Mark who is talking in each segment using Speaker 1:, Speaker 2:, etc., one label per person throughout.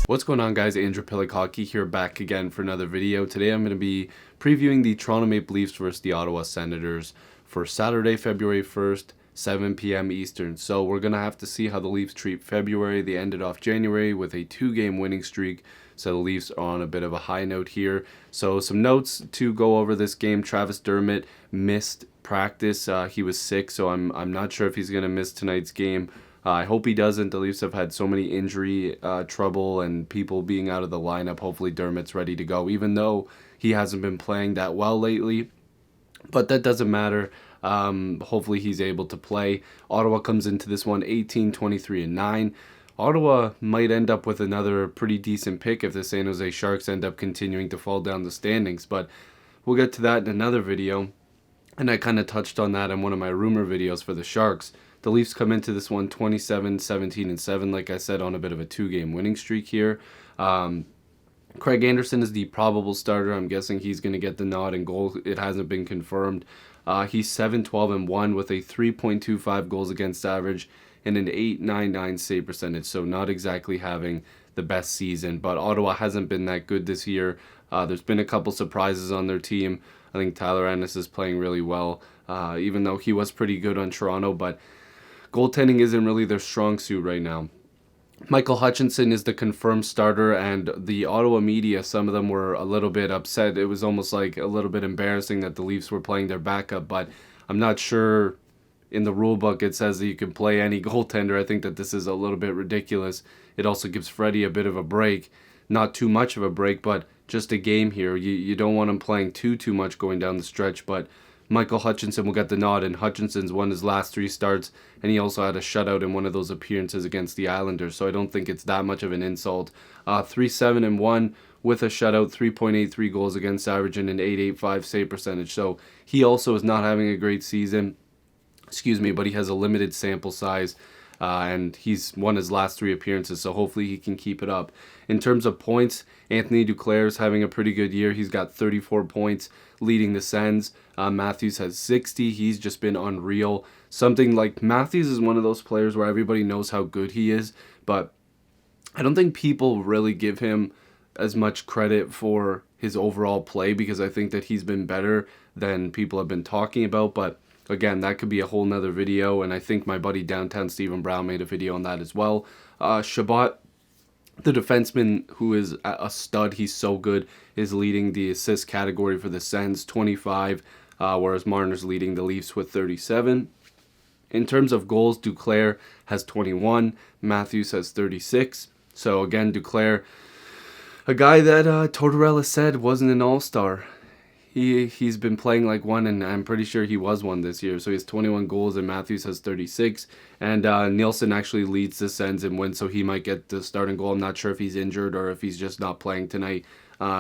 Speaker 1: What's going on, guys? Andrew Piluk Hockey here, back again for another video. Today I'm going to be previewing the Toronto Maple Leafs versus the Ottawa Senators for Saturday, February 1st, 7 p.m. Eastern. So we're going to have to see how the Leafs treat February. They ended off January with a 2-game winning streak, so the Leafs are on a bit of a high note here. So some notes to go over this game. Travis Dermott missed practice. He was sick, so I'm not sure if he's going to miss tonight's game. I hope he doesn't. The Leafs have had so many injury trouble and people being out of the lineup. Hopefully Dermott's ready to go, even though he hasn't been playing that well lately. But that doesn't matter. Hopefully he's able to play. Ottawa comes into this one 18, 23, and 9. Ottawa might end up with another pretty decent pick if the San Jose Sharks end up continuing to fall down the standings. But we'll get to that in another video. And I kind of touched on that in one of my rumor videos for the Sharks. The Leafs come into this one 27, 17, and 7, like I said, on a bit of a 2-game winning streak here. Craig Anderson is the probable starter. I'm guessing he's going to get the nod and goal. It hasn't been confirmed. He's 7-12-1 with a 3.25 goals against average and an 8.99 save percentage, so not exactly having the best season. But Ottawa hasn't been that good this year. There's been a couple surprises on their team. I think Tyler Ennis is playing really well, even though he was pretty good on Toronto, but goaltending isn't really their strong suit right now. Michael Hutchinson is the confirmed starter, and the Ottawa media, some of them were a little bit upset. It was almost like a little bit embarrassing that the Leafs were playing their backup, but I'm not sure in the rule book it says that you can play any goaltender. I think that this is a little bit ridiculous. It also gives Freddie a bit of a break. Not too much of a break, but just a game here. You don't want him playing too much going down the stretch, but Michael Hutchinson will get the nod, and Hutchinson's won his last 3 starts, and he also had a shutout in one of those appearances against the Islanders, so I don't think it's that much of an insult. 3-7-1 with a shutout, 3.83 goals against average, and an 8.85 save percentage, so he also is not having a great season, but he has a limited sample size, and he's won his last 3 appearances, so hopefully he can keep it up. In terms of points, Anthony Duclair is having a pretty good year. He's got 34 points, leading the Sens. Matthews has 60. He's just been unreal. Something like Matthews is one of those players where everybody knows how good he is, but I don't think people really give him as much credit for his overall play, because I think that he's been better than people have been talking about. But again, that could be a whole nother video, and I think my buddy Downtown Stephen Brown made a video on that as well. Shabbat, the defenseman, who is a stud, he's so good, is leading the assist category for the Sens, 25, whereas Marner's leading the Leafs with 37. In terms of goals, Duclair has 21, Matthews has 36. So again, Duclair, a guy that Tortorella said wasn't an all-star. He's been playing like one, and I'm pretty sure he was one this year. So he has 21 goals, and Matthews has 36. And Nielsen actually leads the Sens in wins, so he might get the starting goal. I'm not sure if he's injured or if he's just not playing tonight.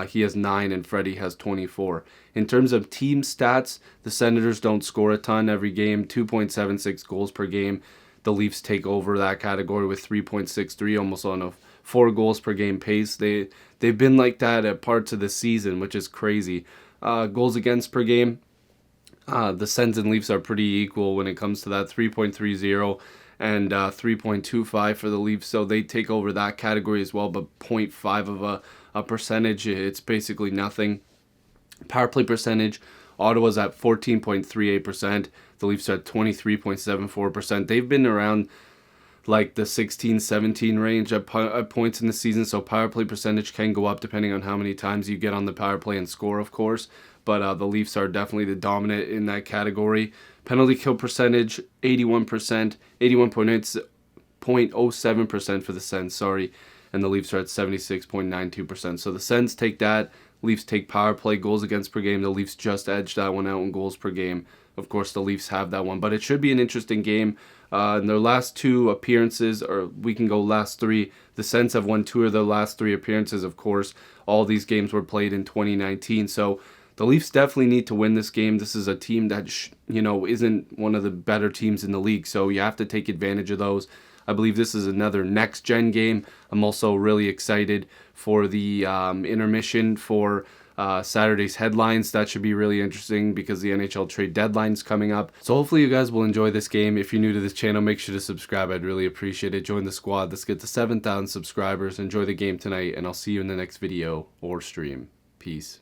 Speaker 1: He has 9, and Freddie has 24. In terms of team stats, the Senators don't score a ton every game, 2.76 goals per game. The Leafs take over that category with 3.63, almost on a 4 goals per game pace. They've been like that at parts of the season, which is crazy. Goals against per game, the Sens and Leafs are pretty equal when it comes to that, 3.30 and 3.25 for the Leafs, so they take over that category as well, but 0.5 of a percentage, it's basically nothing. Power play percentage, Ottawa's at 14.38%, the Leafs are at 23.74%. They've been around like the 16-17 range at points in the season, so power play percentage can go up depending on how many times you get on the power play and score, of course, but the Leafs are definitely the dominant in that category. Penalty kill percentage, 81%, 81.07% for the Sens, and the Leafs are at 76.92%. So the Sens take that, Leafs take power play, goals against per game. The Leafs just edged that one out in goals per game. Of course, the Leafs have that one, but it should be an interesting game. In their last 2 appearances, or we can go last 3, the Sens have won 2 of their last 3 appearances, of course. All these games were played in 2019, so the Leafs definitely need to win this game. This is a team that, isn't one of the better teams in the league, so you have to take advantage of those. I believe this is another next-gen game. I'm also really excited for the intermission for Saturday's headlines. That should be really interesting because the NHL trade deadline's coming up. So hopefully you guys will enjoy this game. If you're new to this channel, make sure to subscribe. I'd really appreciate it. Join the squad. Let's get to 7,000 subscribers. Enjoy the game tonight, and I'll see you in the next video or stream. Peace.